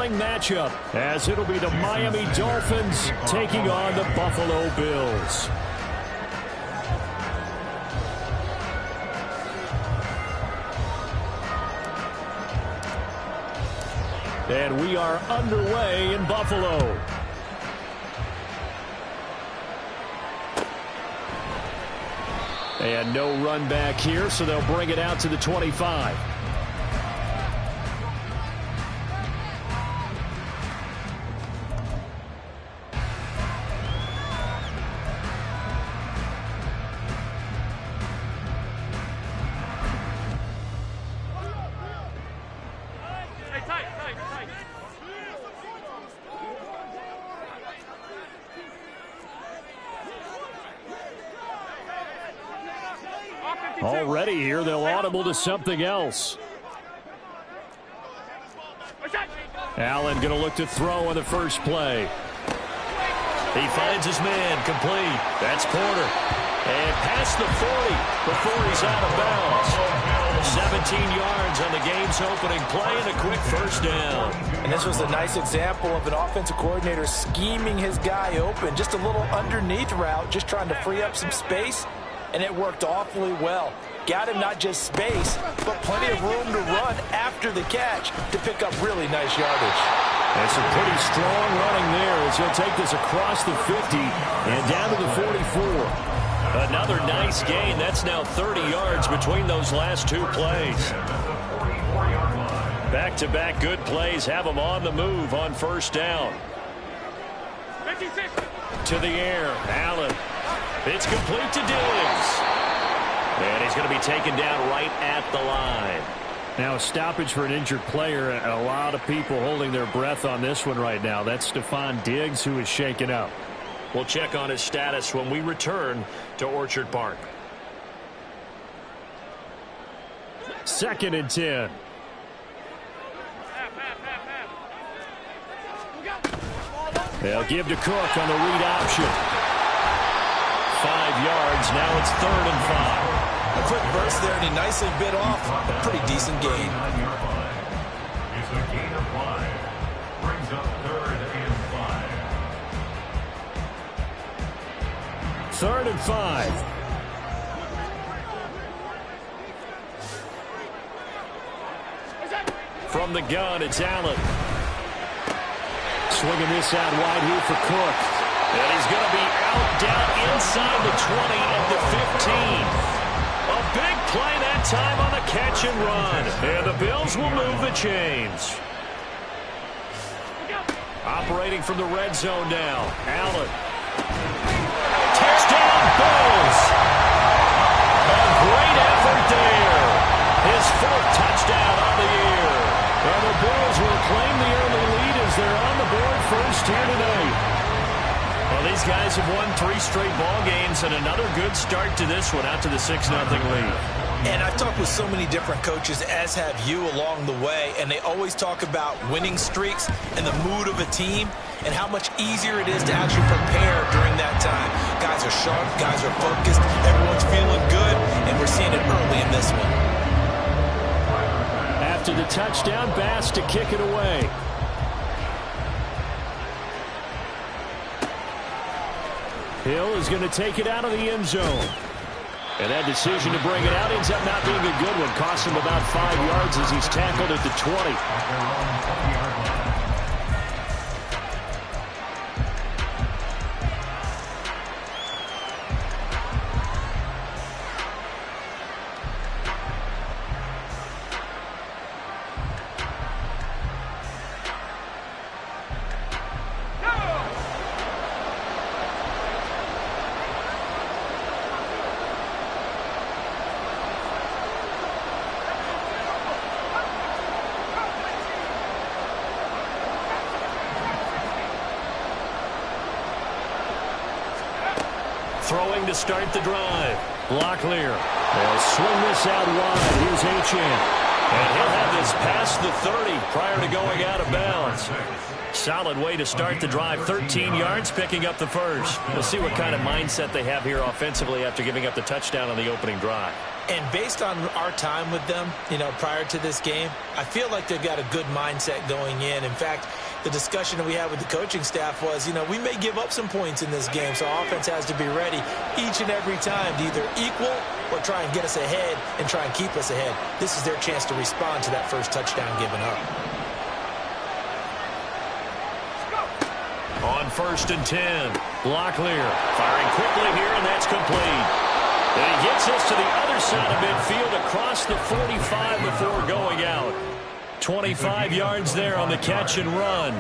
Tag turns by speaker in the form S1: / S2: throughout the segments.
S1: thrilling matchup as it'll be the Miami Dolphins taking on the Buffalo Bills. And we are underway in Buffalo. And no run back here, so they'll bring it out to the 25. Already here, they'll audible to something else. Allen going to look to throw on the first play. He finds his man, complete. That's Porter. And past the 40 before he's out of bounds. 17 yards on the game's opening play and a quick first down.
S2: And this was a nice example of an offensive coordinator scheming his guy open. Just a little underneath route, just trying to free up some space. And it worked awfully well. Got him not just space, but plenty of room to run after the catch to pick up really nice yardage.
S1: That's some pretty strong running there as he'll take this across the 50 and down to the 44. Another nice gain. That's now 30 yards between those last two plays. Back-to-back good plays have him on the move on first down. To the air, Allen. It's complete to Diggs. And he's going to be taken down right at the line. Now a stoppage for an injured player. A lot of people holding their breath on this one right now. That's Stephon Diggs who is shaken up. We'll check on his status when we return to Orchard Park. 2nd and 10. They'll give to Cook on the read option. 5 yards. Now it's 3rd and 5.
S2: A quick burst there, and he nicely bit off a pretty decent gain.
S3: It's a gain of 5. Brings up 3rd and 5.
S1: 3rd and 5. From the gun, it's Allen. Swinging this out wide here for Cook. And he's going to be out down inside the 20 at the 15. A big play that time on the catch and run. And the Bills will move the chains. Operating from the red zone now. Allen. Touchdown, Bills. A great effort there. His 4th touchdown on the year. And the Bills will claim the early lead as they're on the board first here tonight. Well, these guys have won 3 straight ball games and another good start to this one out to the 6-0 lead.
S2: And I've talked with so many different coaches, as have you along the way, and they always talk about winning streaks and the mood of a team and how much easier it is to actually prepare during that time. Guys are sharp, guys are focused, everyone's feeling good, and we're seeing it early in this one.
S1: After the touchdown, Bass to kick it away. Hill is going to take it out of the end zone. And that decision to bring it out ends up not being a good one. Costs him about 5 yards as he's tackled at the 20. Throwing to start the drive. Locklear. They'll swing this out wide. Here's Achane. And he'll have this past the 30 prior to going out of bounds. solid way to start the drive. 13 yards, picking up the first. We'll see what kind of mindset they have here offensively after giving up the touchdown on the opening drive.
S2: And based on our time with them, prior to this game, I feel like they've got a good mindset going in. In fact, the discussion that we had with the coaching staff was, we may give up some points in this game, so our offense has to be ready each and every time to either equal or try and get us ahead and try and keep us ahead. This is their chance to respond to that first touchdown given up.
S1: On 1st and 10, Locklear firing quickly here, and that's complete. And he gets us to the other side of midfield across the 45 before going out. 25 yards there on the catch and run.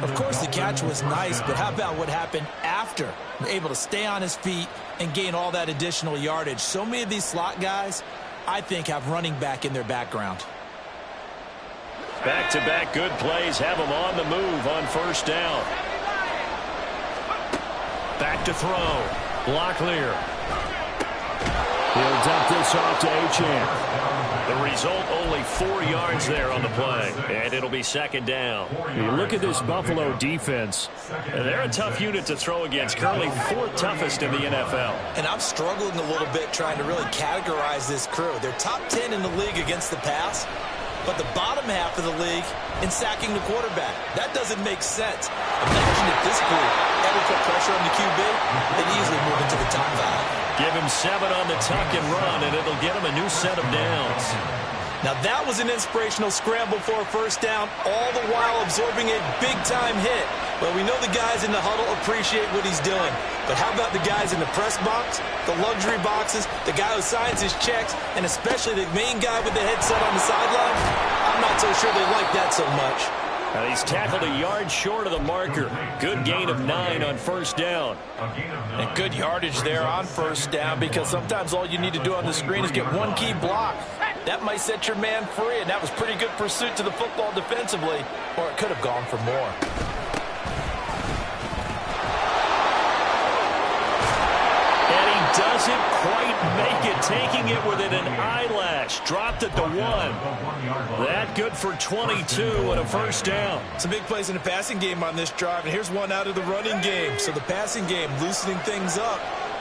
S2: Of course, the catch was nice, but how about what happened after? Able to stay on his feet and gain all that additional yardage. So many of these slot guys, I think, have running back in their background.
S1: Back-to-back good plays have them on the move on 1st down. Back to throw. Locklear. He'll dump this off to Achane. The result, only 4 yards there on the play. And it'll be 2nd down. You look at this Buffalo defense. They're a tough unit to throw against. Currently 4th toughest in the NFL.
S2: And I'm struggling a little bit trying to really categorize this crew. They're top 10 in the league against the pass, but the bottom half of the league in sacking the quarterback. That doesn't make sense. Imagine if this group ever put pressure on the QB, they'd easily move into the top 5.
S1: Give him 7 on the tuck and run, and it'll get him a new set of downs.
S2: Now that was an inspirational scramble for a 1st down, all the while absorbing a big-time hit. Well, we know the guys in the huddle appreciate what he's doing. But how about the guys in the press box, the luxury boxes, the guy who signs his checks, and especially the main guy with the headset on the sideline? I'm not so sure they like that so much.
S1: Now he's tackled a yard short of the marker. Good gain of 9 on 1st down.
S2: And good yardage there on 1st down, because sometimes all you need to do on the screen is get one key block. That might set your man free, and that was pretty good pursuit to the football defensively, or it could have gone for more.
S1: And he doesn't quite make it, taking it within an eyelash. Dropped at the 1. That good for 22 and a 1st down.
S2: Some big plays in the passing game on this drive, and here's one out of the running game. So the passing game loosening things up.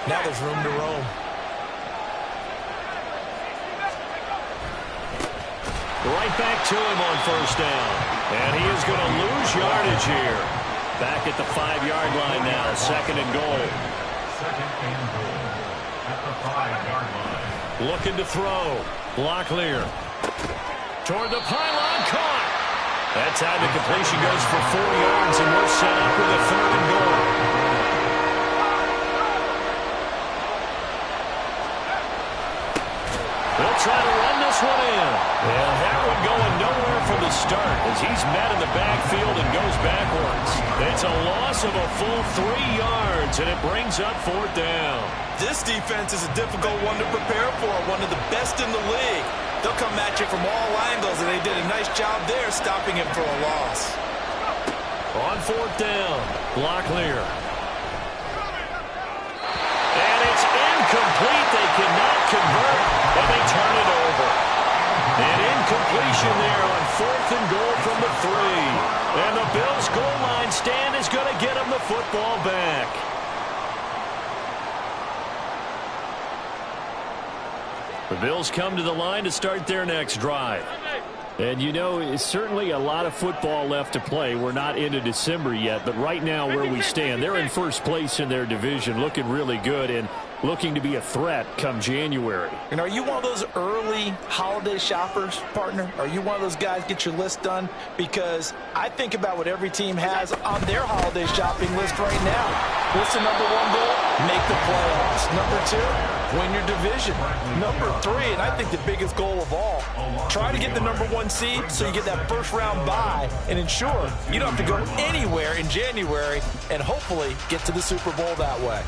S2: Now there's room to roam.
S1: Right back to him on 1st down. And he is going to lose yardage here. Back at the 5-yard line now, 2nd and goal.
S3: 2nd and goal at the 5-yard line.
S1: Looking to throw. Locklear. Toward the pylon, caught. That time the completion goes for 4 yards, and we're set up with a 3rd and goal. They'll try to run this one in. And that one going nowhere from the start as he's met in the backfield and goes backwards. It's a loss of a full 3 yards, and it brings up 4th down.
S2: This defense is a difficult one to prepare for, one of the best in the league. They'll come at you from all angles, and they did a nice job there stopping him for a loss.
S1: On 4th down, Locklear. And it's incomplete. They cannot convert, and they turn it over. An incompletion there on 4th and goal from the 3. And the Bills' goal line stand is going to get them the football back. The Bills come to the line to start their next drive. And, it's certainly a lot of football left to play. We're not into December yet, but right now where we stand, they're in 1st place in their division, looking really good and looking to be a threat come January.
S2: And are you one of those early holiday shoppers, partner? Are you one of those guys get your list done? Because I think about what every team has on their holiday shopping list right now. What's the number 1 goal? Make the playoffs. Number 2, win your division. Number 3, and I think the biggest goal of all, try to get the number 1 seed so you get that first-round bye and ensure you don't have to go anywhere in January and hopefully get to the Super Bowl that way.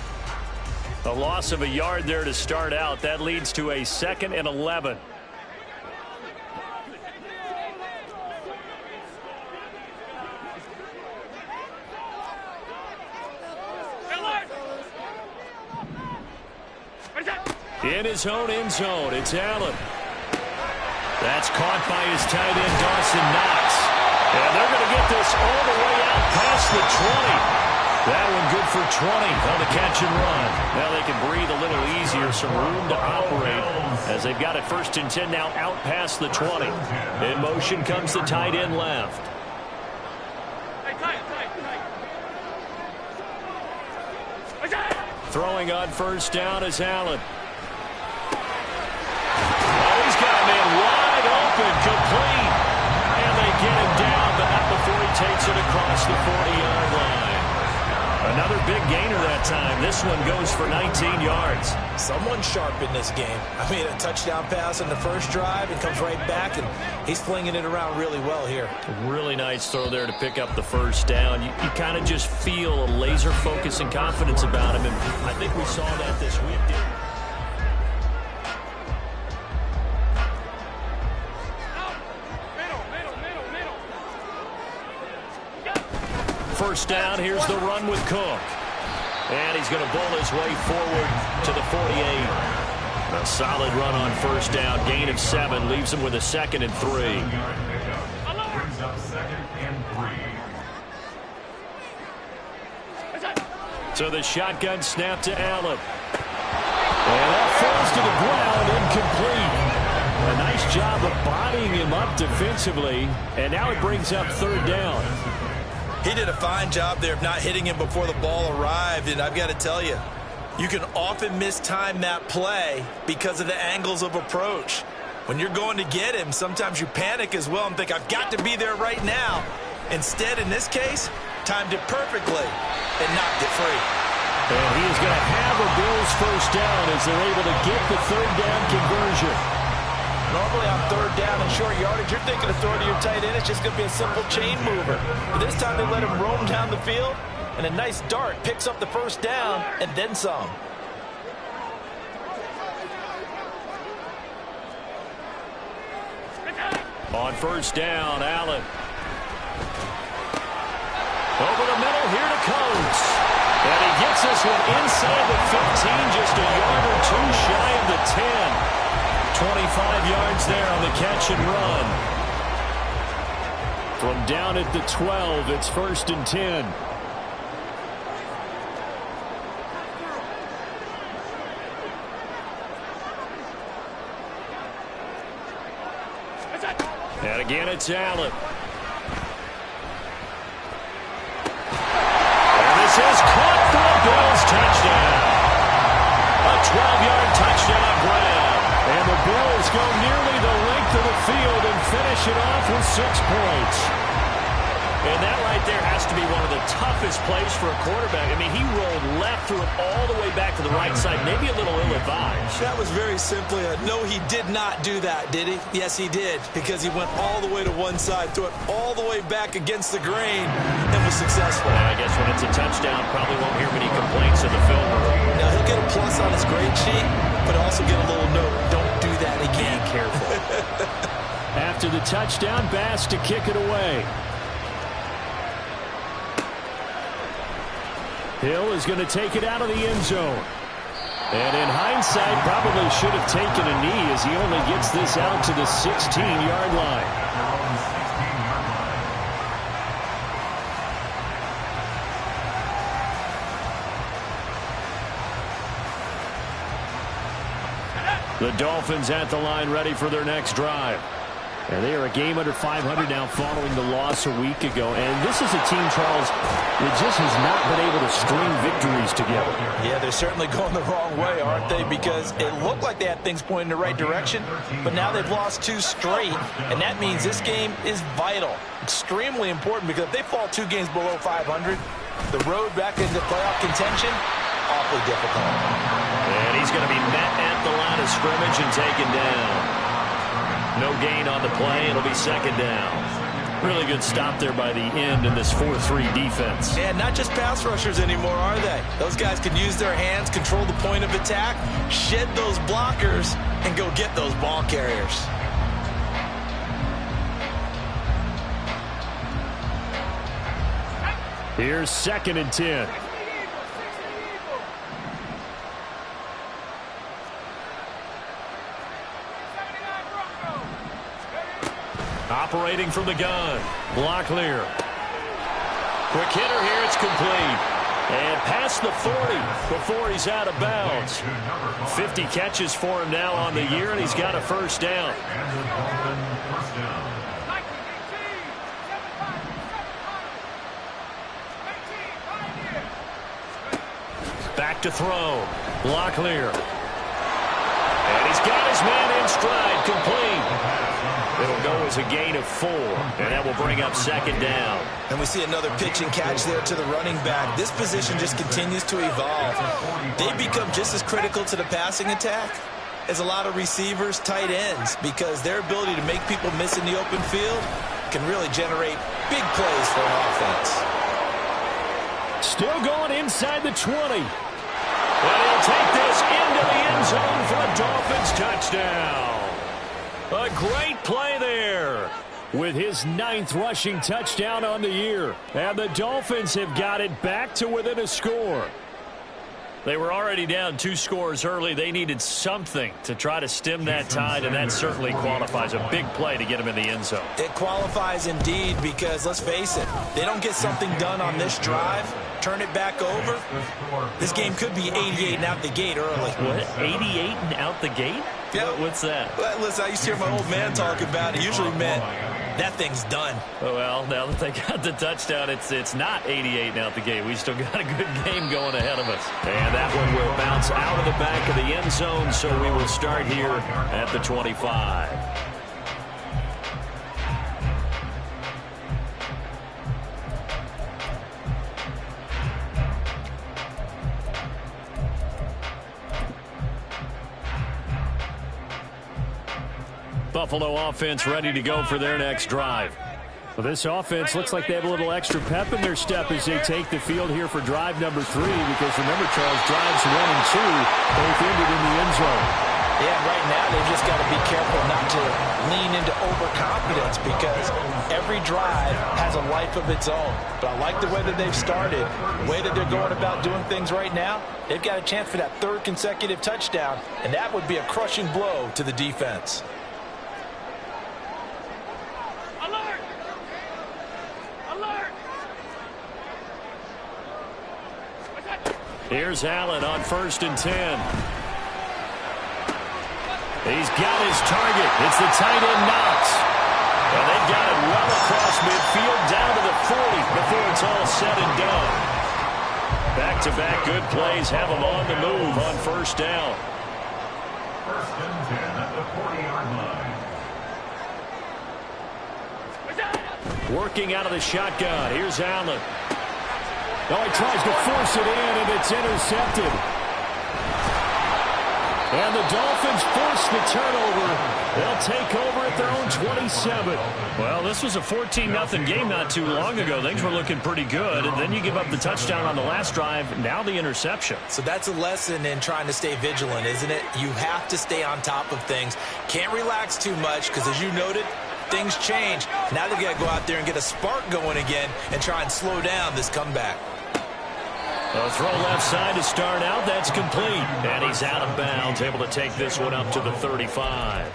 S1: A loss of a yard there to start out. That leads to a 2nd and 11. In his own end zone, it's Allen. That's caught by his tight end, Dawson Knox. And they're going to get this all the way out the 20. That one good for 20 on the catch and run. Now they can breathe a little easier, some room to operate as they've got it 1st and 10 now out past the 20. In motion comes the tight end left. Throwing on 1st down is Allen. Oh, he's got a man wide open, complete. And they get him down, but not before he takes it across the 40-yard line. Another big gainer that time. This one goes for 19 yards.
S2: Someone sharp in this game. I mean, a touchdown pass on the first drive and comes right back, and he's flinging it around really well here.
S1: Really nice throw there to pick up the 1st down. You kind of just feel a laser focus and confidence about him, and I think we saw that this week. 1st down, here's the run with Cook. And he's going to bowl his way forward to the 48. A solid run on 1st down, gain of 7, leaves him with a 2nd and 3.
S3: Brings up 2nd and 3.
S1: So the shotgun snap to Allen. And that falls to the ground, incomplete. A nice job of bodying him up defensively. And now it brings up 3rd down.
S2: He did a fine job there of not hitting him before the ball arrived, and I've got to tell you, you can often mistime that play because of the angles of approach. When you're going to get him, sometimes you panic as well and think, I've got to be there right now. Instead, in this case, timed it perfectly and knocked it free.
S1: And he is going to have a Bills 1st down as they're able to get the 3rd down conversion.
S2: Normally on 3rd down and short yardage, you're thinking of throwing to your tight end. It's just going to be a simple chain mover. But this time they let him roam down the field, and a nice dart picks up the 1st down and then some.
S1: On 1st down, Allen. Over the middle, here to Coates. And he gets this one inside the 15, just a yard or 2 shy of the 10. 25 yards there on the catch and run. From down at the 12, it's 1st and 10. And again, it's Allen. And this is caught for a Bills touchdown. A 12-yard touchdown grab. And the Bills go nearly the length of the field and finish it off with 6 points. And that right there has to be one of the toughest plays for a quarterback. I mean, he rolled left, threw it all the way back to the right side, maybe a little ill-advised.
S2: That was very simply a no, he did not do that, did he? Yes, he did, because he went all the way to one side, threw it all the way back against the grain, and was successful.
S1: I guess when it's a touchdown, probably won't hear many complaints in the film room.
S2: Now, he'll get a plus on his grade sheet, but also get a little note, don't do that again.
S1: Be careful. After the touchdown, Bass to kick it away. Hill is going to take it out of the end zone. And in hindsight, probably should have taken a knee as he only gets this out to the 16-yard line. The Dolphins at the line ready for their next drive. And they are a game under 500 now following the loss a week ago. And this is a team, Charles, that just has not been able to string victories together.
S2: Yeah, they're certainly going the wrong way, aren't they? Because it looked like they had things pointing in the right direction, but now they've lost 2 straight, and that means this game is vital, extremely important, because if they fall 2 games below 500, the road back into playoff contention, awfully difficult.
S1: And he's going to be met at the line of scrimmage and taken down. No gain on the play. It'll be 2nd down. Really good stop there by the end in this 4-3 defense.
S2: And not just pass rushers anymore, are they? Those guys can use their hands, control the point of attack, shed those blockers, and go get those ball carriers.
S1: Here's 2nd and 10. Operating from the gun, Locklear. Quick hitter here. It's complete. And past the 40 before he's out of bounds. 50 catches for him now on the year, and he's got a first down. Back to throw. Locklear. And he's got his man in stride, complete. It'll go as a gain of 4, and that will bring up second down.
S2: And we see another pitch and catch there to the running back. This position just continues to evolve. They become just as critical to the passing attack as a lot of receivers, tight ends, because their ability to make people miss in the open field can really generate big plays for an offense.
S1: Still going inside the 20. And he'll take this into the end zone for a Dolphins touchdown. A great play there with his 9th rushing touchdown on the year. And the Dolphins have got it back to within a score. They were already down 2 scores early. They needed something to try to stem that tide, and that certainly qualifies. A big play to get him in the end zone.
S2: It qualifies indeed because, let's face it, they don't get something done on this drive, turn it back over, this game could be 88 and out the gate early.
S1: What? 88 and out the gate?
S2: Yeah.
S1: What's that?
S2: Well, listen, I used to hear my old man talk about it. Usually meant that thing's done.
S1: Well, now that they got the touchdown, it's not 88 and out the gate. We still got a good game going ahead of us. And that one will bounce out of the back of the end zone, so we will start here at the 25. Buffalo offense ready to go for their next drive. Well, this offense looks like they have a little extra pep in their step as they take the field here for drive number 3, because remember, Charles, drives 1 and 2 both ended in the end zone.
S2: Yeah, right now they've just got to be careful not to lean into overconfidence, because every drive has a life of its own. But I like the way that they've started, the way that they're going about doing things right now. They've got a chance for that 3rd consecutive touchdown, and that would be a crushing blow to the defense.
S1: Here's Allen on 1st and 10. He's got his target. It's the tight end Knox. And they've got it well across midfield down to the 40 before it's all said and done. Back-to-back good plays have them on the move on 1st down.
S3: 1st and 10 at the 40-yard line.
S1: Working out of the shotgun. Here's Allen. Oh, he tries to force it in, and it's intercepted. And the Dolphins force the turnover. They'll take over at their own 27. Well, this was a 14-0 game not too long ago. Things were looking pretty good, and then you give up the touchdown on the last drive. Now the interception.
S2: So that's a lesson in trying to stay vigilant, isn't it? You have to stay on top of things. Can't relax too much, because as you noted, things change. Now they've got to go out there and get a spark going again and try and slow down this comeback.
S1: A throw left side to start out. That's complete. And he's out of bounds, able to take this one up to the 35.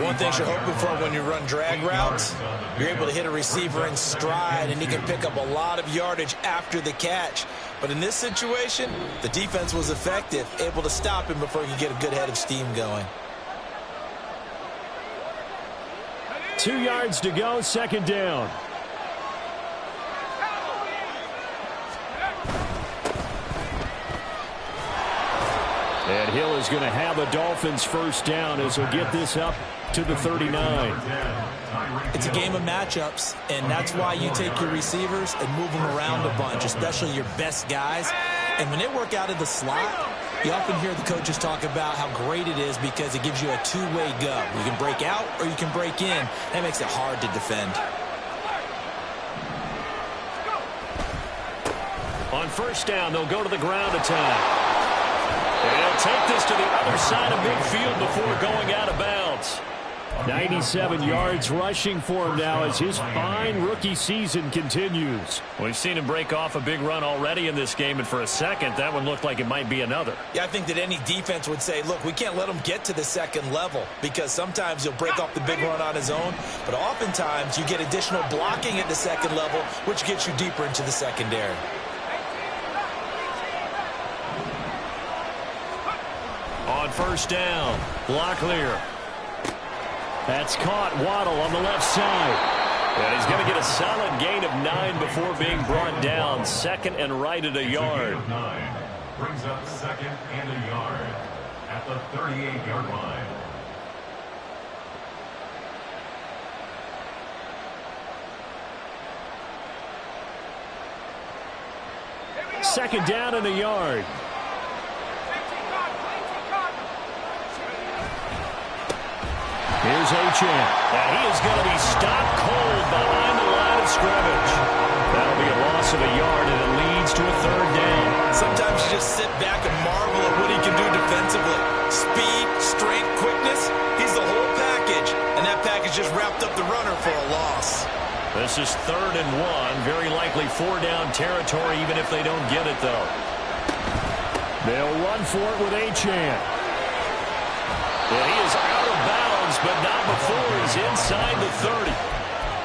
S2: One thing you're hoping for when you run drag routes, you're able to hit a receiver in stride, and he can pick up a lot of yardage after the catch. But in this situation, the defense was effective, able to stop him before he could get a good head of steam going.
S1: 2 yards to go, 2nd down. And Hill is going to have a Dolphins 1st down as he'll get this up to the 39.
S2: It's a game of matchups, and that's why you take your receivers and move them around a bunch, especially your best guys. And when they work out of the slot, you often hear the coaches talk about how great it is because it gives you a two-way go. You can break out or you can break in. That makes it hard to defend.
S1: On 1st down, they'll go to the ground attack. And he'll take this to the other side of midfield before going out of bounds. 97 yards rushing for him now as his fine rookie season continues. We've seen him break off a big run already in this game, and for a second, that one looked like it might be another.
S2: Yeah, I think that any defense would say, look, we can't let him get to the second level because sometimes he'll break off the big run on his own, but oftentimes you get additional blocking at the second level, which gets you deeper into the secondary.
S1: On first down, Locklear. That's caught. Waddle on the left side. And he's going to get a solid gain of 9 before being brought down. Second and right at a yard.
S3: 9 brings up second and a yard at the 38-yard line.
S1: Second down and a yard. Here's Achane. And he is going to be stopped cold behind the line of scrimmage. That'll be a loss of a yard, and it leads to a third down.
S2: Sometimes you just sit back and marvel at what he can do defensively. Speed, strength, quickness. He's the whole package, and that package just wrapped up the runner for a loss.
S1: This is 3rd and 1. Very likely 4-down territory, even if they don't get it, though. They'll run for it with Achane. And he is out of bounds, but not before he's inside the 30.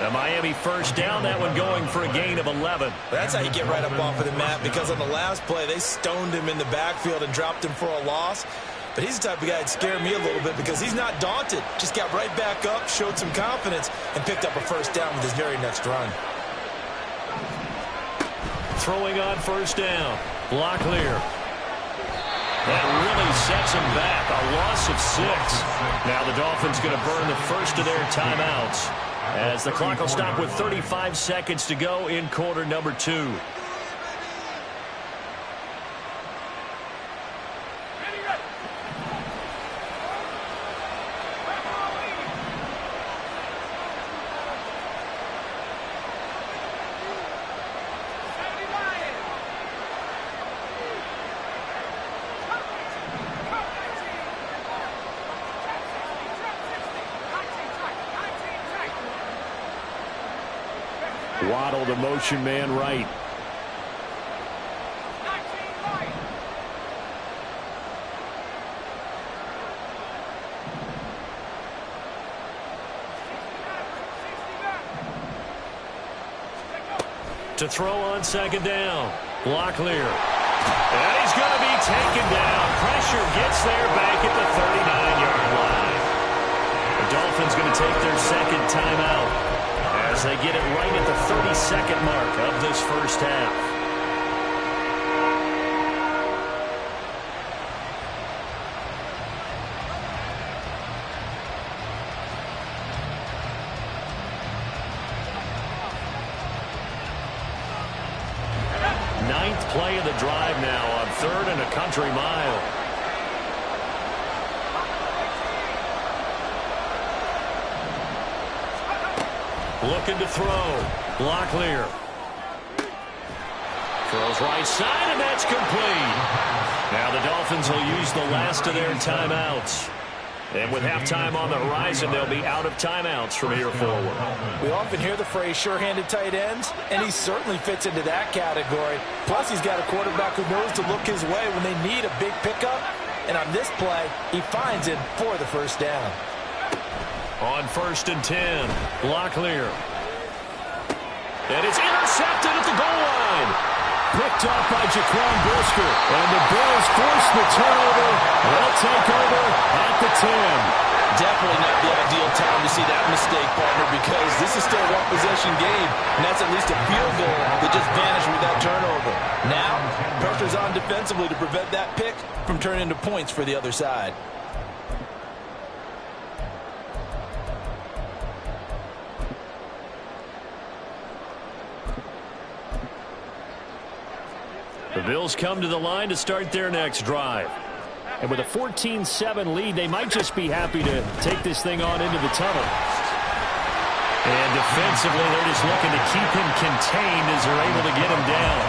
S1: The Miami first down, that one going for a gain of 11.
S2: That's how you get right up off of the mat, because on the last play, they stoned him in the backfield and dropped him for a loss. But he's the type of guy that scared me a little bit because he's not daunted. Just got right back up, showed some confidence, and picked up a first down with his very next run.
S1: Throwing on first down, Locklear. That really sets him back. A loss of 6. Now the Dolphins going to burn the first of their timeouts as the clock will stop with 35 seconds to go in quarter number 2. Waddle, the motion man right. To throw on second down, Locklear. And he's going to be taken down. Pressure gets there back at the 39-yard line. The Dolphins going to take their second timeout as they get it right at the 30-second mark of this first half. Ninth play of the drive now on 3rd and a country mile. Looking to throw. Locklear. Throws right side, and that's complete. Now the Dolphins will use the last of their timeouts. And with halftime on the horizon, they'll be out of timeouts from here forward.
S2: We often hear the phrase sure-handed tight ends, and he certainly fits into that category. Plus, he's got a quarterback who knows to look his way when they need a big pickup. And on this play, he finds it for the first down.
S1: On 1st and 10, Locklear. And it's intercepted at the goal line. Picked off by Jaquan Brisker. And the Bills force the turnover. They'll take over at the 10.
S2: Definitely not the ideal time to see that mistake, partner, because this is still a one-possession game, and that's at least a field goal that just vanished with that turnover. Now, pressure's on defensively to prevent that pick from turning into points for the other side.
S1: The Bills come to the line to start their next drive. And with a 14-7 lead, they might just be happy to take this thing on into the tunnel. And defensively, they're just looking to keep him contained as they're able to get him down.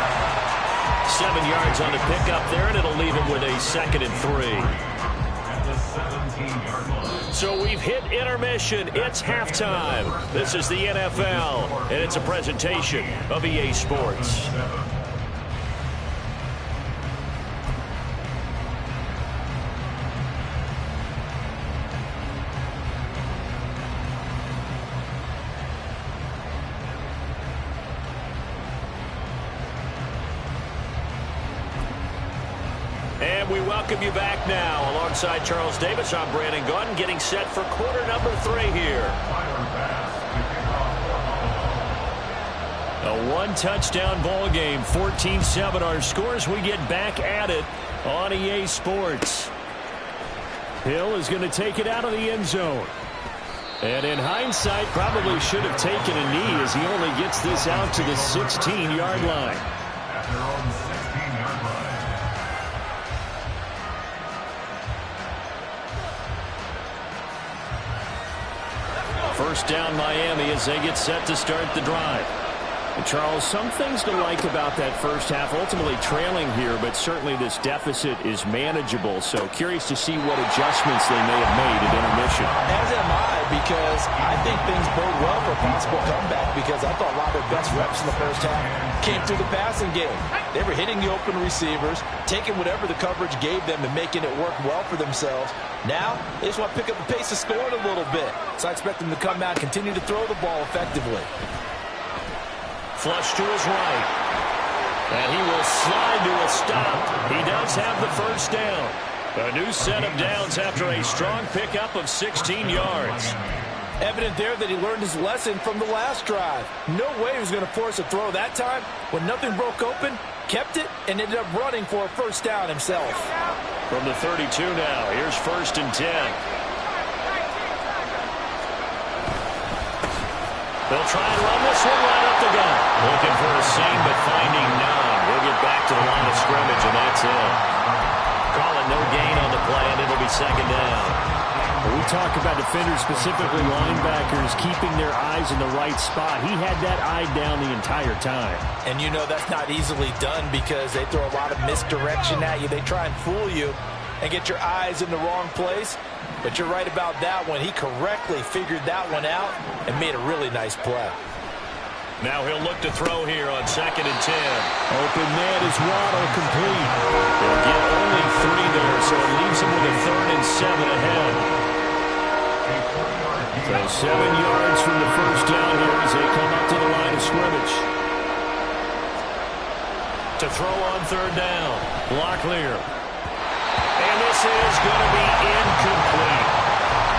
S1: 7 yards on the pickup there, and it'll leave him with a 2nd and 3.
S3: At the 17. 16-yard line.
S1: So we've hit intermission. It's halftime. This is the NFL, and it's a presentation of EA Sports. And we welcome you back now. Alongside Charles Davis, I'm Brandon Gaudin, getting set for quarter number 3 here. A one-touchdown ball game, 14-7 our scores. We get back at it on EA Sports. Hill is going to take it out of the end zone. And in hindsight, probably should have taken a knee as he only gets this out to the 16-yard line.
S3: At their own 16-yard line.
S1: First down Miami as they get set to start the drive. And Charles, some things to like about that first half. Ultimately trailing here, but certainly this deficit is manageable. So curious to see what adjustments they may have made at intermission.
S2: As am I, because I think things bode well for a possible comeback, because I thought a lot of their best reps in the first half came through the passing game. They were hitting the open receivers, taking whatever the coverage gave them and making it work well for themselves. Now, they just want to pick up the pace of scoring a little bit. So I expect them to come out and continue to throw the ball effectively.
S1: Flush to his right. And he will slide to a stop. He does have the first down. A new set of downs after a strong pickup of 16 yards.
S2: Evident there that he learned his lesson from the last drive. No way he was going to force a throw that time. When nothing broke open, kept it, and ended up running for a first down himself.
S1: From the 32 now, here's 1st and 10. They'll try and run this one right up the gut. Looking for a seam, but finding none. We'll get back to the line of scrimmage, and that's it. Call it no gain on the play, and it'll be 2nd down. We talk about defenders, specifically linebackers, keeping their eyes in the right spot. He had that eye down the entire time.
S2: And you know that's not easily done because they throw a lot of misdirection at you. They try and fool you and get your eyes in the wrong place. But you're right about that one. He correctly figured that one out and made a really nice play.
S1: Now he'll look to throw here on 2nd and 10. Open man is Waddle, complete. He'll get only 3 there, so it leaves him with a 3rd and 7 ahead. So 7 yards from the first down here as they come up to the line of scrimmage. To throw on 3rd down. Locklear. And this is going to be incomplete.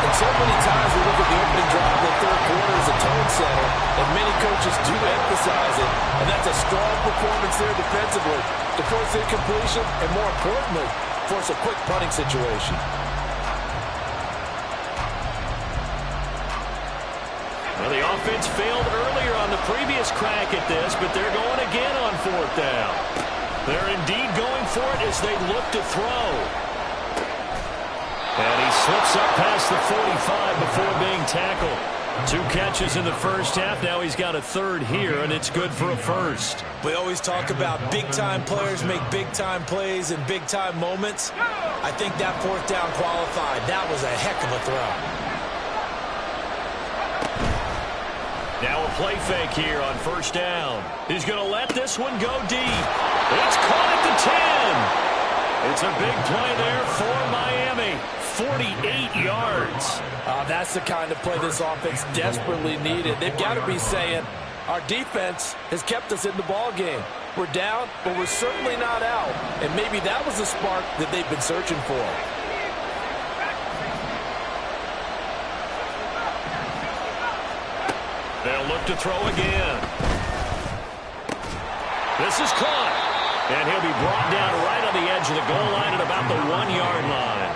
S2: And so many times we look at the opening drive of the third quarter as a tone setter, and many coaches do emphasize it, and that's a strong performance there defensively to force incompletion and, more importantly, force a quick punting situation.
S1: Well, the offense failed earlier on the previous crack at this, but they're going again on 4th down. They're indeed going for it as they look to throw. And he slips up past the 45 before being tackled. 2 catches in the first half. Now he's got a 3rd here, and it's good for a 1st.
S2: We always talk about big-time players make big-time plays in big-time moments. I think that 4th down qualified. That was a heck of a throw.
S1: Now a play fake here on 1st down. He's going to let this one go deep. It's caught at the 10. It's a big play there for Miami. 48 yards.
S2: That's the kind of play this offense desperately needed. They've got to be saying, our defense has kept us in the ball game. We're down, but we're certainly not out. And maybe that was the spark that they've been searching for.
S1: They'll look to throw again. This is caught. And he'll be brought down right on the edge of the goal line at about the 1-yard line.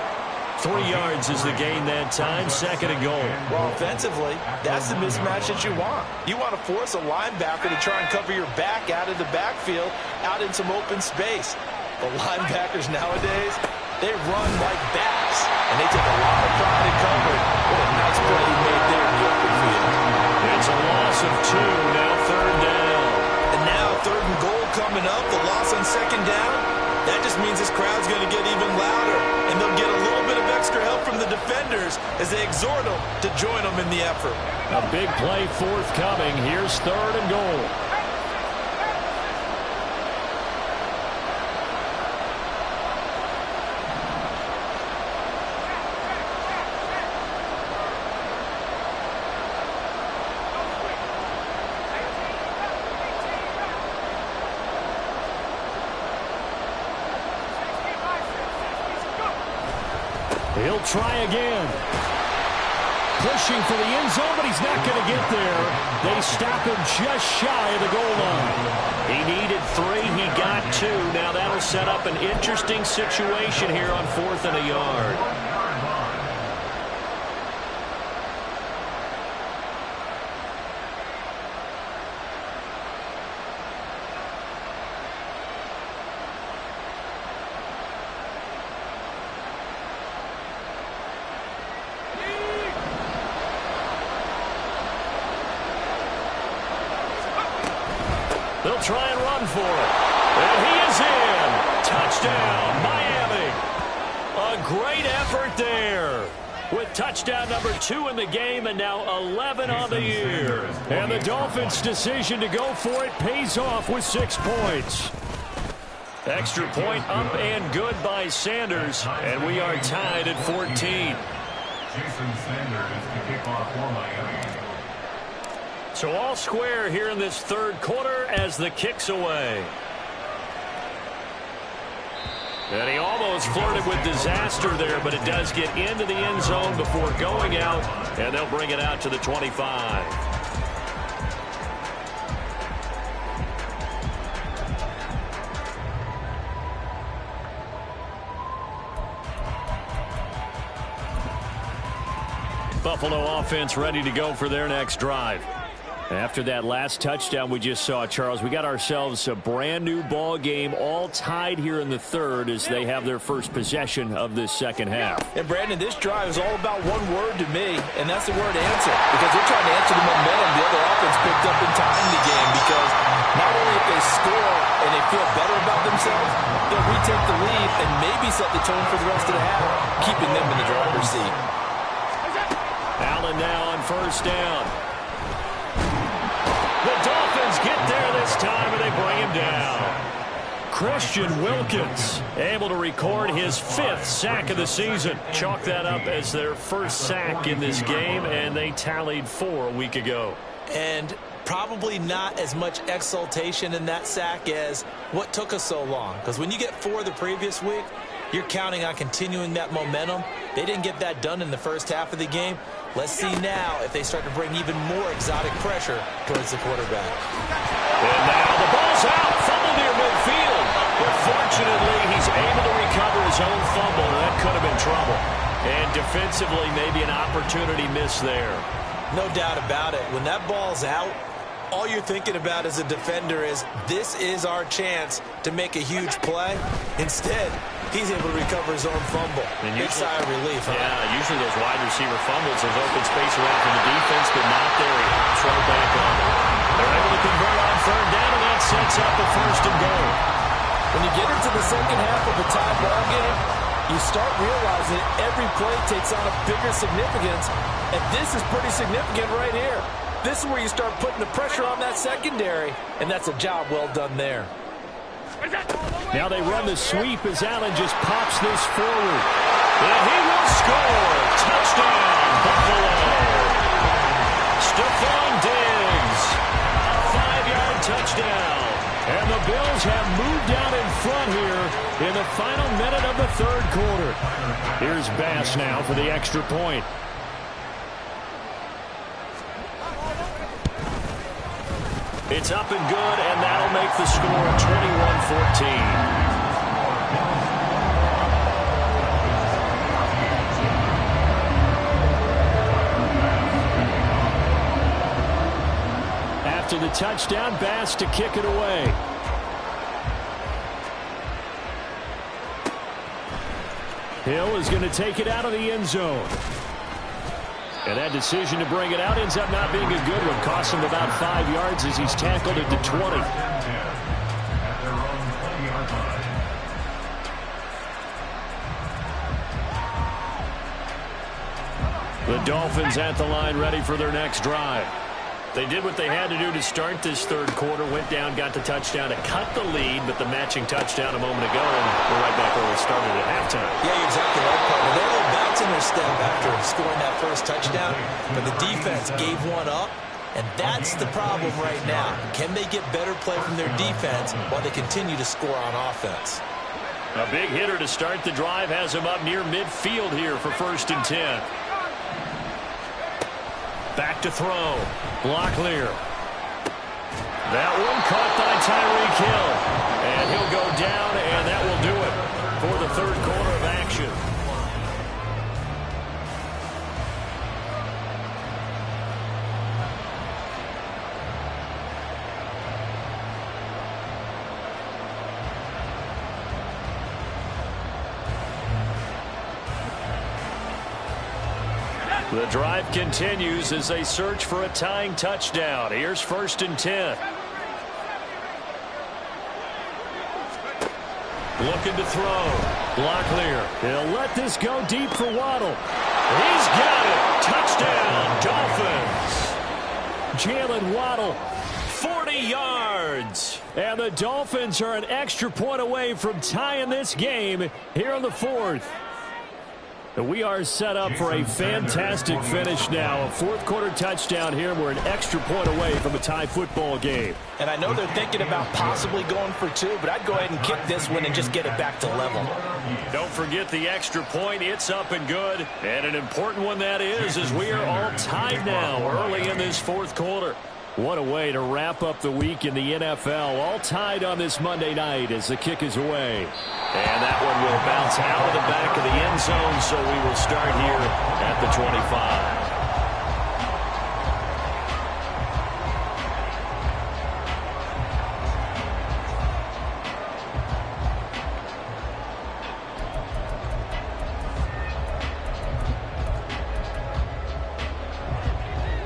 S1: 3 yards is the gain that time. 2nd and goal.
S2: Well, offensively, that's the mismatch that you want. You want to force a linebacker to try and cover your back out of the backfield, out in some open space. The linebackers nowadays, they run like backs, and they take a lot of pride in covering. What a nice play he made there in the open field.
S1: It's a loss of 2, now 3rd down.
S2: And now 3rd and goal coming up, the loss on 2nd down. That just means this crowd's going to get even louder, and they'll get a little bit of extra help from the defenders as they exhort them to join them in the effort.
S1: A big play forthcoming. Here's 3rd and goal. He'll try again. Pushing for the end zone, but he's not going to get there. They stop him just shy of the goal line. He needed 3. He got 2. Now that'll set up an interesting situation here on 4th and a yard. They'll try and run for it. And he is in. Touchdown, Miami. A great effort there. With touchdown number 2 in the game and now 11 on the year. And the Dolphins' decision to go for it pays off with 6 points. Extra point up and good by Sanders. And we are tied at 14.
S3: Jason Sanders to kick off for Miami.
S1: So all square here in this 3rd quarter as the kick's away. And he almost flirted with disaster there, but it does get into the end zone before going out, and they'll bring it out to the 25. Buffalo offense ready to go for their next drive. After that last touchdown we just saw, Charles, we got ourselves a brand new ball game, all tied here in the 3rd as they have their first possession of this 2nd half.
S2: And Brandon, this drive is all about one word to me, and that's the word answer. Because they're trying to answer the momentum the other offense picked up in tying the game. Because not only if they score and they feel better about themselves, they'll retake the lead and maybe set the tone for the rest of the half, keeping them in the driver's seat.
S1: Allen now on 1st down. The Dolphins get there this time, and they bring him down. Christian Wilkins able to record his 5th sack of the season. Chalk that up as their first sack in this game, and they tallied 4 a week ago.
S2: And probably not as much exultation in that sack as what took us so long. Because when you get 4 the previous week, you're counting on continuing that momentum. They didn't get that done in the first half of the game. Let's see now if they start to bring even more exotic pressure towards the quarterback.
S1: And now the ball's out. Fumble near midfield. But fortunately, he's able to recover his own fumble. That could have been trouble. And defensively, maybe an opportunity missed there.
S2: No doubt about it. When that ball's out, all you're thinking about as a defender is, this is our chance to make a huge play. Instead, he's able to recover his own fumble. And big sigh of relief, huh?
S1: Yeah, usually those wide receiver fumbles, there's open space around for the defense, but not there. He hops right back on it. They're able to convert on 3rd down, and that sets up the 1st and goal.
S2: When you get into the second half of a tie ball game, you start realizing every play takes on a bigger significance, and this is pretty significant right here. This is where you start putting the pressure on that secondary, and that's a job well done there.
S1: Now they run the sweep as Allen just pops this forward. And he will score. Touchdown, Buffalo. Stephon Diggs. 5-yard touchdown. And the Bills have moved out in front here in the final minute of the 3rd quarter. Here's Bass now for the extra point. It's up and good, and that'll make the score 21-14. After the touchdown, Bass to kick it away. Hill is going to take it out of the end zone. And that decision to bring it out ends up not being a good one. Costs him about 5 yards as he's tackled at the 20.
S3: At their own 20-yard line.
S2: 3
S1: The Dolphins at the line ready for their next drive. They did what they had to do to start this third quarter, went down, got the touchdown to cut the lead, but the matching touchdown a moment ago, and we're right back where we started at halftime.
S2: Yeah, you're exactly right, partner. They're a little bounce in their step after scoring that first touchdown, but the defense gave one up, and that's the problem right now. Can they get better play from their defense while they continue to score on offense?
S1: A big hitter to start the drive has him up near midfield here for 1st and 10. Back to throw. Locklear. That one caught by Tyreek Hill. And he'll go down, and that will do it for the third quarter of action. The drive continues as they search for a tying touchdown. Here's 1st and 10. Looking to throw. Locklear. He'll let this go deep for Waddle. He's got it. Touchdown, Dolphins. Jalen Waddle, 40 yards. And the Dolphins are an extra point away from tying this game here in the 4th. We are set up for a fantastic finish now. A fourth-quarter touchdown here. We're an extra point away from a tie football game.
S2: And I know they're thinking about possibly going for 2, but I'd go ahead and kick this one and just get it back to level.
S1: Don't forget the extra point. It's up and good. And an important one that is, as we are all tied now early in this fourth quarter. What a way to wrap up the week in the NFL. All tied on this Monday night as the kick is away. And that one will bounce out of the back of the end zone, so we will start here at the 25.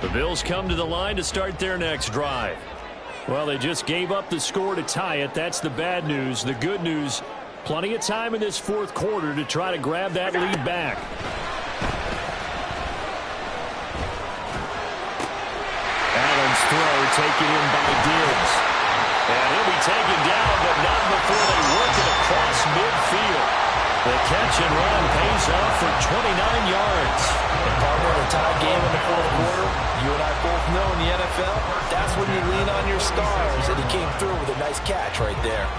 S1: The Bills come to the line to start their next drive. Well, they just gave up the score to tie it. That's the bad news. The good news, plenty of time in this fourth quarter to try to grab that lead back. Allen's throw taken in by Diggs. And he'll be taken down, but not before they work it across midfield. The catch and run pays off for 29 yards.
S2: And partner, in a tie game in the fourth quarter, you and I both know in the NFL, that's when you lean on your stars, and he came through with a nice catch right there.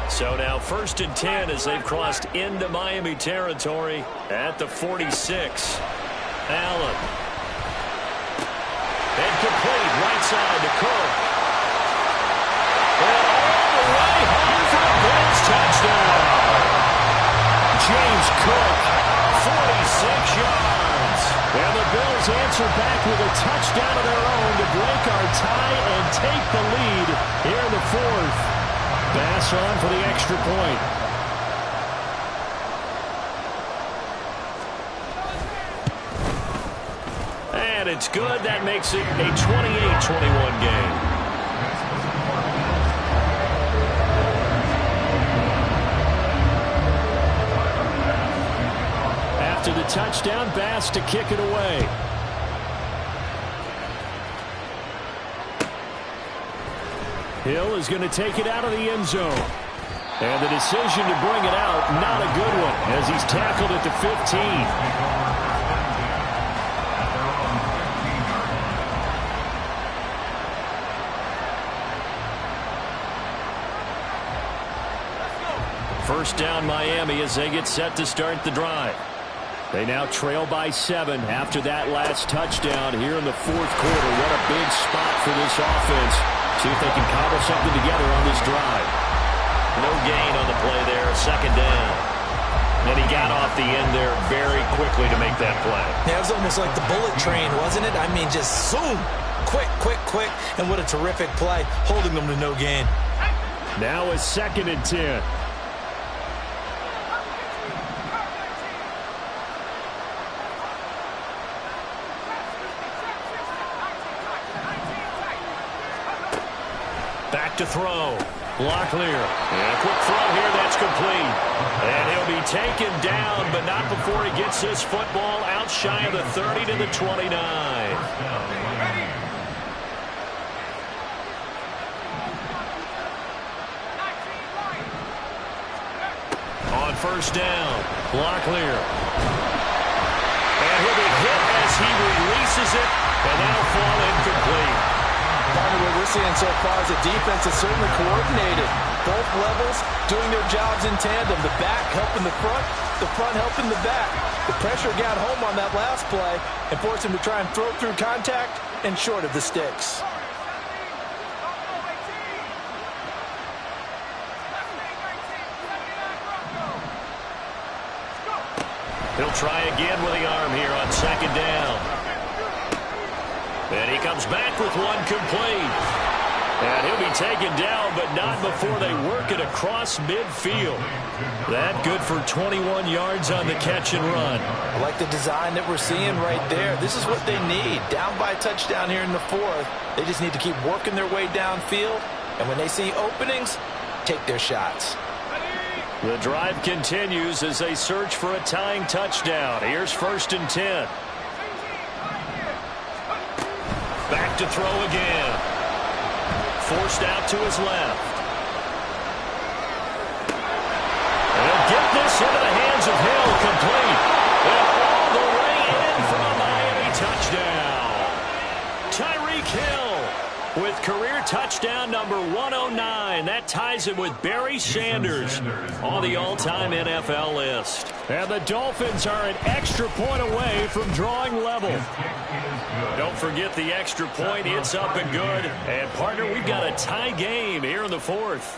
S1: So now 1st and 10 as they've crossed into Miami territory at the 46. Allen. And complete right side to Cook. And all the way home for the Bills touchdown. James Cook, 46 yards. And the Bills answer back with a touchdown of their own to break our tie and take the lead here in the fourth. Bass on for the extra point. And it's good. That makes it a 28-21 game. After the touchdown, Bass to kick it away. Hill is going to take it out of the end zone. And the decision to bring it out, not a good one, as he's tackled at the 15. First down Miami as they get set to start the drive. They now trail by 7 after that last touchdown here in the fourth quarter. What a big spot for this offense. See if they can cobble something together on this drive. No gain on the play there, 2nd down. And he got off the end there very quickly to make that play.
S2: Yeah, it was almost like the bullet train, wasn't it? I mean, just zoom. Quick, quick, quick. And what a terrific play, holding them to no gain.
S1: Now a 2nd and 10. Back to throw. Locklear. And a quick throw here. That's complete. And he'll be taken down, but not before he gets this football out shy of the 30 to the 29. On first down, Locklear. And he'll be hit as he releases it, and that'll fall incomplete.
S2: Part of what we're seeing so far is the defense is certainly coordinated. Both levels doing their jobs in tandem. The back helping the front helping the back. The pressure got home on that last play and forced him to try and throw through contact and short of the sticks.
S1: He'll try again with the arm here on second down. And he comes back with one complete. And he'll be taken down, but not before they work it across midfield. That good for 21 yards on the catch and run.
S2: I like the design that we're seeing right there. This is what they need. Down by a touchdown here in the fourth. They just need to keep working their way downfield. And when they see openings, take their shots.
S1: The drive continues as they search for a tying touchdown. Here's 1st and 10. Back to throw again. Forced out to his left. And he'll get this into the hands of Hill, complete. And all the way in for a Miami touchdown. Tyreek Hill with career touchdown number 109. That ties him with Barry Sanders on the all-time NFL list. And the Dolphins are an extra point away from drawing level. Don't forget the extra point. It's up and good. And, partner, we've got a tie game here in the fourth.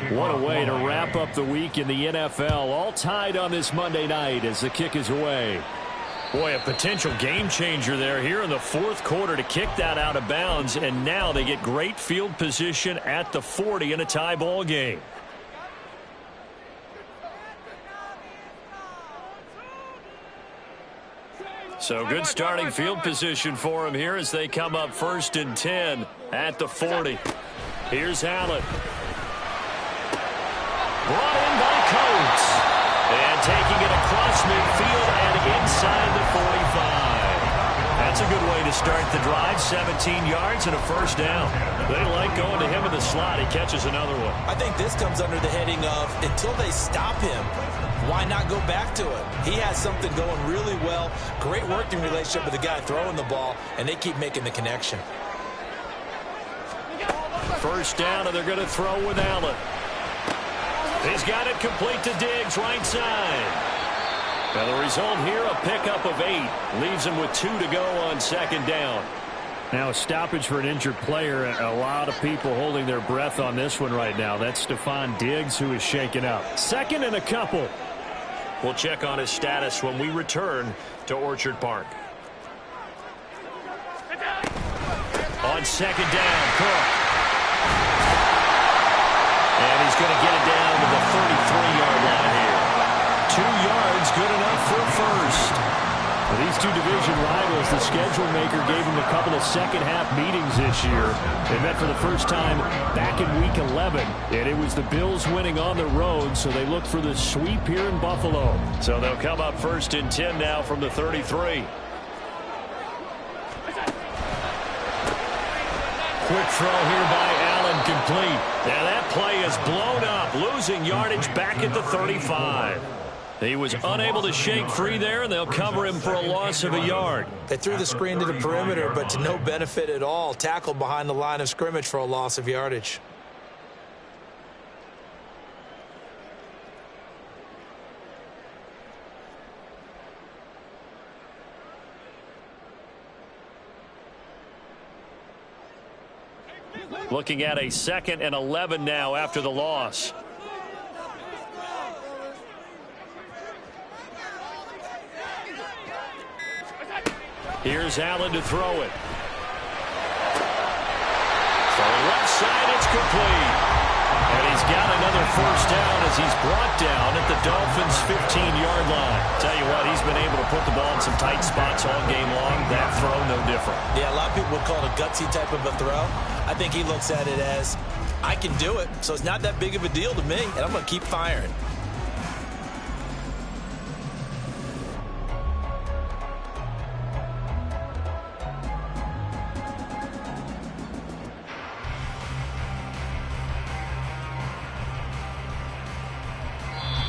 S1: What a way to wrap up the week in the NFL. All tied on this Monday night as the kick is away. Boy, a potential game changer there here in the fourth quarter to kick that out of bounds. And now they get great field position at the 40 in a tie ball game. So good starting field position for him here as they come up 1st and 10 at the 40. Here's Allen. Brought in by Coates. And taking it across midfield and inside the 45. That's a good way to start the drive. 17 yards and a first down. They like going to him in the slot. He catches another one.
S2: I think this comes under the heading of until they stop him, why not go back to it? He has something going really well. Great working relationship with the guy throwing the ball, and they keep making the connection.
S1: First down, and they're going to throw with Allen. He's got it complete to Diggs, right side. Now the result here, a pickup of 8. Leaves him with 2 to go on second down. Now a stoppage for an injured player. A lot of people holding their breath on this one right now. That's Stephon Diggs who is shaken up. 2nd and a couple. We'll check on his status when we return to Orchard Park. On second down, Cook. And he's going to get it down to the 33-yard line here. 2 yards, good enough for a first. For these two division rivals, the schedule maker gave them a couple of second-half meetings this year. They met for the first time back in Week 11, and it was the Bills winning on the road, so they look for the sweep here in Buffalo. So they'll come up 1st and 10 now from the 33. Quick throw here by Allen, complete. Now that play is blown up, losing yardage back at the 35. He was unable to shake free there, and they'll cover him for a loss of a yard.
S2: They threw the screen to the perimeter, but to no benefit at all. Tackled behind the line of scrimmage for a loss of yardage.
S1: Looking at a 2nd and 11 now after the loss. Here's Allen to throw it. For the left side, it's complete. And he's got another first down as he's brought down at the Dolphins' 15-yard line. Tell you what, he's been able to put the ball in some tight spots all game long. That throw, no different.
S2: Yeah, a lot of people would call it a gutsy type of a throw. I think he looks at it as I can do it, so it's not that big of a deal to me, and I'm going to keep firing.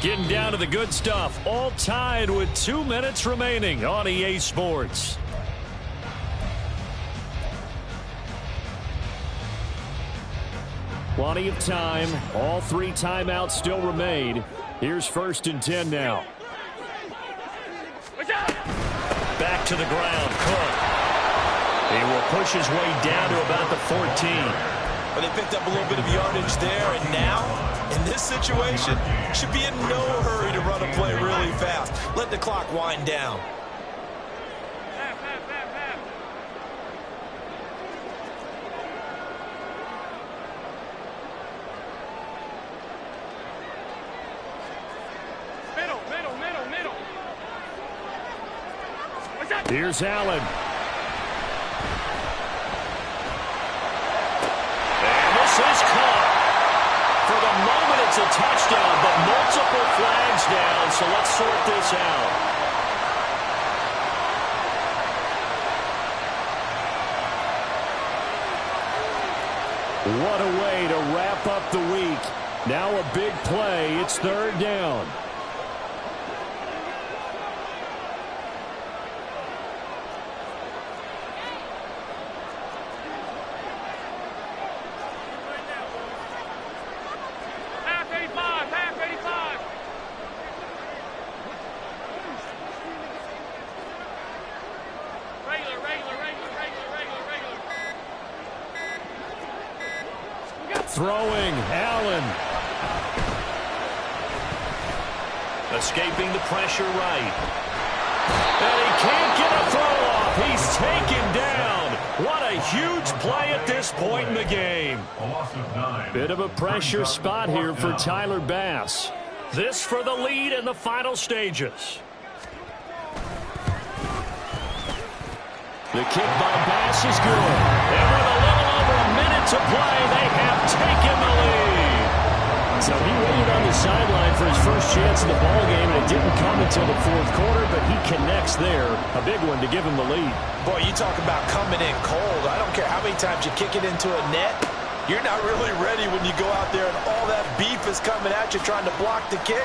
S1: Getting down to the good stuff, all tied with 2 minutes remaining on EA Sports. Plenty of time. All 3 timeouts still remain. Here's 1st and 10 now. Back to the ground, Cook. He will push his way down to about the 14.
S2: But they picked up a little bit of yardage there, and now, in this situation, should be in no hurry to run a play really fast. Let the clock wind down.
S1: Here's Allen. And this is caught. For the moment, it's a touchdown, but multiple flags down, so let's sort this out. What a way to wrap up the week. Now a big play. It's 3rd down. Throwing, Allen. Escaping the pressure right. And he can't get a throw off. He's taken down. What a huge play at this point in the game. Bit of a pressure spot here for Tyler Bass. This for the lead in the final stages. The kick by Bass is good. And with a little over a minute to play, they have taken the lead. So he waited on the sideline for his first chance in the ballgame, and it didn't come until the 4th quarter, but he connects there. A big one to give him the lead.
S2: Boy, you talk about coming in cold. I don't care how many times you kick it into a net. You're not really ready when you go out there and all that beef is coming at you trying to block the kick.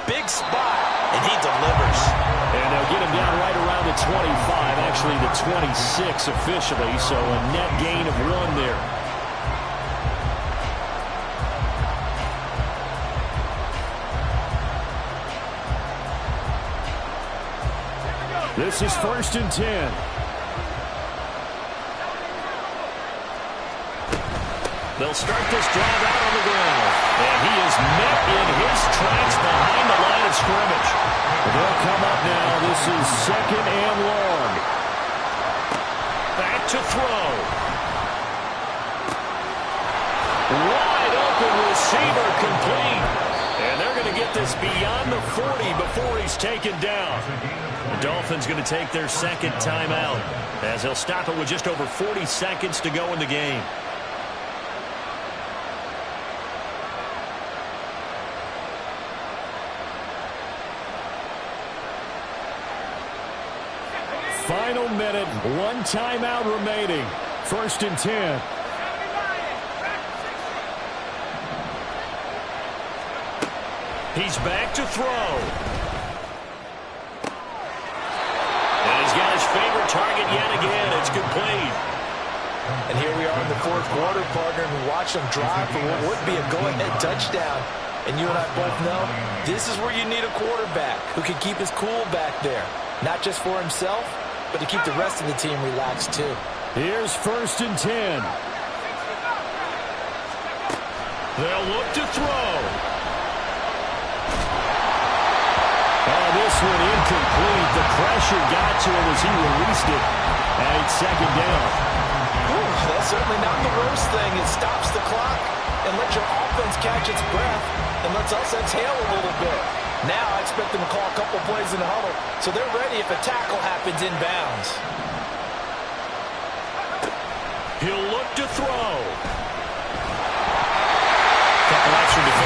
S2: Big spot, and he delivers.
S1: And they'll get him down right around the 25, actually the 26 officially, so a net gain of 1 there. This is 1st and 10. They'll start this drive out on the ground. And he is met in his tracks behind the line of scrimmage. They'll come up now. This is 2nd and long. Back to throw. Wide open receiver complete. And they're going to get this beyond the 40 before he's taken down. The Dolphins going to take their 2nd timeout as they'll stop it with just over 40 seconds to go in the game. Final minute, 1 timeout remaining. 1st and 10. He's back to throw. And he's got his favorite target yet again. It's complete.
S2: And here we are in the 4th quarter, partner, and we watch them drive for what would be a go-ahead touchdown. And you and I both know this is where you need a quarterback who can keep his cool back there. Not just for himself, but to keep the rest of the team relaxed too.
S1: Here's 1st and 10. They'll look to throw. Oh, this one incomplete. The pressure got to him as he released it. And it's 2nd down.
S2: Ooh, that's certainly not the worst thing. It stops the clock and lets your offense catch its breath and lets us exhale a little bit. Now I expect them to call a couple plays in the huddle, so they're ready if a tackle happens inbounds.
S1: He'll look to throw.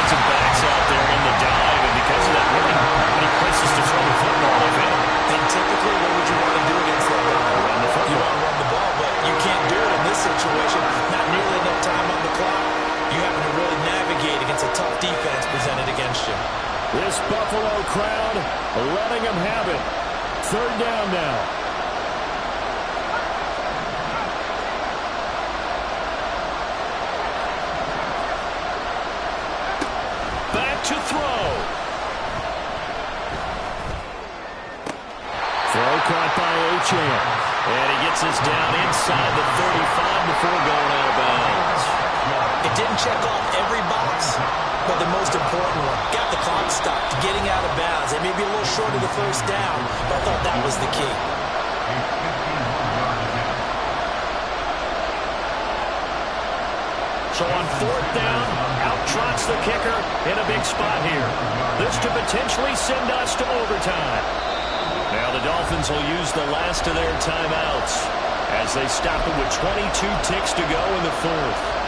S1: defensive backs out there in the dive, and because of that, really not many places to throw the football, if any.
S2: And typically, what would you want to do against that guy?
S1: Run the football.
S2: You want to run the ball, but you can't do it in this situation. Not nearly enough time on the clock. You having to really navigate against a tough defense presented against you.
S1: This Buffalo crowd letting them have it. Third down now. Back to throw. Throw caught by Achane. And he gets us down inside the 35 before going out of bounds.
S2: It didn't check off every box, but the most important one. Got the clock stopped, getting out of bounds. It may be a little short of the first down, but I thought that was the key.
S1: So on fourth down, out trots the kicker in a big spot here. This to potentially send us to overtime. Now the Dolphins will use the last of their timeouts as they stop it with 22 ticks to go in the fourth.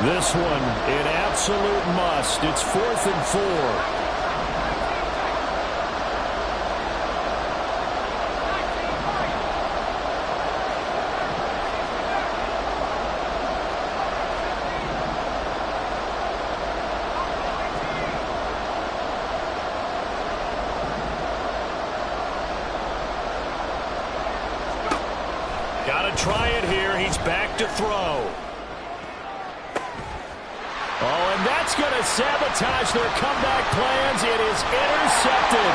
S1: This one, an absolute must. It's 4th and 4. Got to try it here. He's back to throw. Oh, and that's going to sabotage their comeback plans. It is intercepted.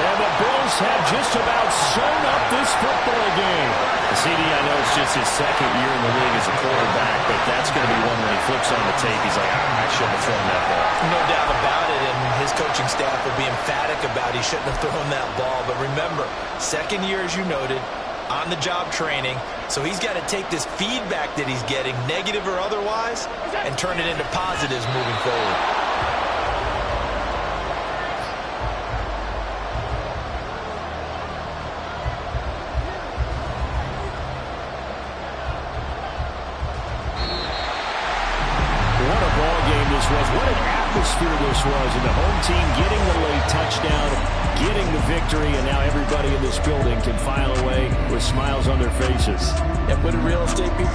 S1: And the Bills have just about sewn up this football game. CD, I know it's just his second year in the league as a quarterback, but that's going to be one when he flips on the tape. He's like, I shouldn't have thrown that ball.
S2: No doubt about it, and his coaching staff will be emphatic about he shouldn't have thrown that ball. But remember, second year, as you noted, on-the-job training, so he's got to take this feedback that he's getting, negative or otherwise, and turn it into positives moving forward.
S1: What a ball game this was. What an atmosphere this was. And the home team getting the late touchdown, getting the victory, and now everybody in this building can file away with smiles on their faces.
S2: And what do real estate people